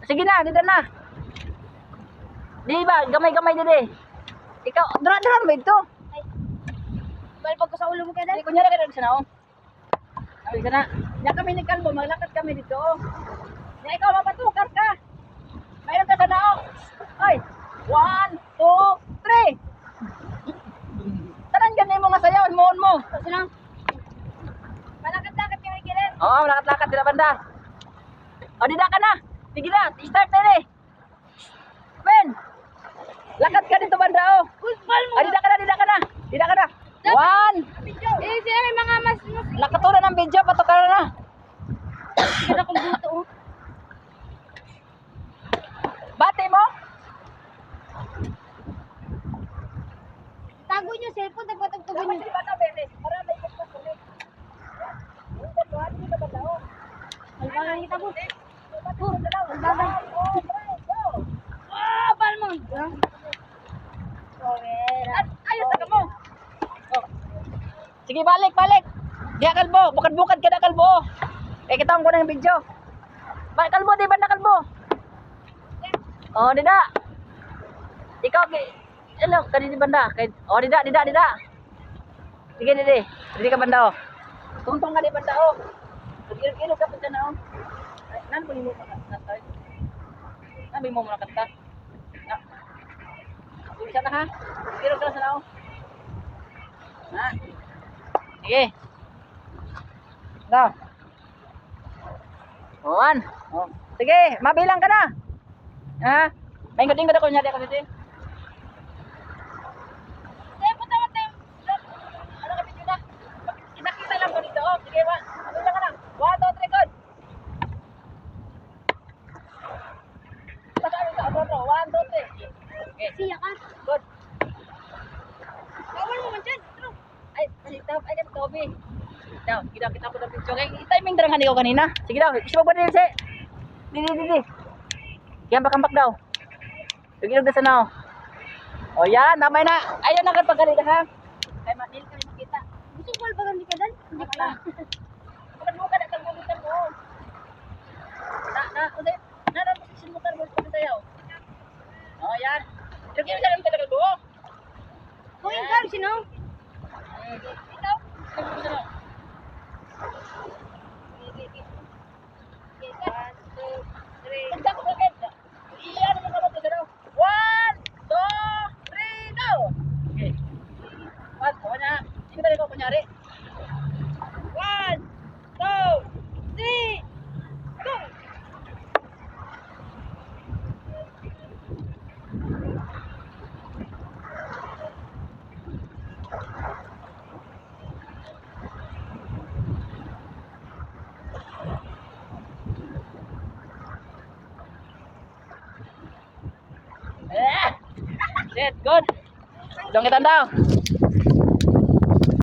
Sige na, dito na. Di ba, gamay-gamay dito. Ikaw, dura-dura ba ito? Ay. Balpag ko sa ulo mo kaya dahil. Kunyari ka na oh. Sabi ka na. Yan kami ni Kalbo, maglakad kami dito. Ya, ikaw mapatukar ka. Mayroon ka sa nao. Ay, 1, 2, 3. Tanan ganyan mo nga sayaw, mohon mo. Sino? Malakad-lakad kami kilin. Oo, lakat-lakat sila banda. O, dida ka na. Sige na, start na eh. Men, lakad ka dito banda oh. Football mo. O, dida ka na, dida ka na. Dida ka na. 1. Eh, siya may mga mas. Nakatula ng video, patukar na. Kira kong buto oh. Bati mo? Tago niyo cellphone, tagpatagtugan niyo. Di ba na, Bele? Para may pagpatuloy. Ay, bakit kita po? Ang bagay. Ah, Balmond. Ayos na ka mo. Oh. Sige, balik, balik. Diha Kalbo, bukad-bukad ka na Kalbo. Eh, kita ko na yung video. Balik Kalbo, di ba na Kalbo? Oh, dida. Ikaw, ano, kani di banda. Oh, dida. Sige, didi. Didi ka banda, oh. Tuntong ka di banda, oh. Kilo ka punta na, oh. Ay, nan mo mo nakatay. Nabi mo nakatay. Na. Bisa na ha. Kilo ka sa na, oh. Ha. Sige. Go. 1. Oh. Sige, mabilang ka na. Ha? May ingot-ingot ako nyari ako dito. Eh, puta mo tayo. Ano ka video na? Kinakita lang ko dito. Oh, sige, mabilang ka na. 1, 2, 3, good. Saka ano ka? 1, 2, 3. Okay. Siya ka. Good. Bawal mo man dyan. Ay, ay kan Toby. Daw, kita ko na video. Kay timing darang ko kanina. Sige daw, isip ba din si. Di. Yan bakambak daw. Tugilog na sa now. O yan, namay na. Ayun na kan pagkalita ha. Kay Manil kami makita. Gusto ko ba hindi ka dal? Hindi ka lang. Kapag mo ka na kalbulitan mo. Ulit. Na position mo kalbul pa tayo. O yan. Tugilog sa lang kalbo. Kung ikaw, sino? Ikaw. Tugilog sa now. Punta ko agad. Iyan mo ka sa now. 1, 2, 3, go. Okay. Pat, na. Sige na ko kunyari. 1, 2, 3, go. Set, good. Dong kita daw.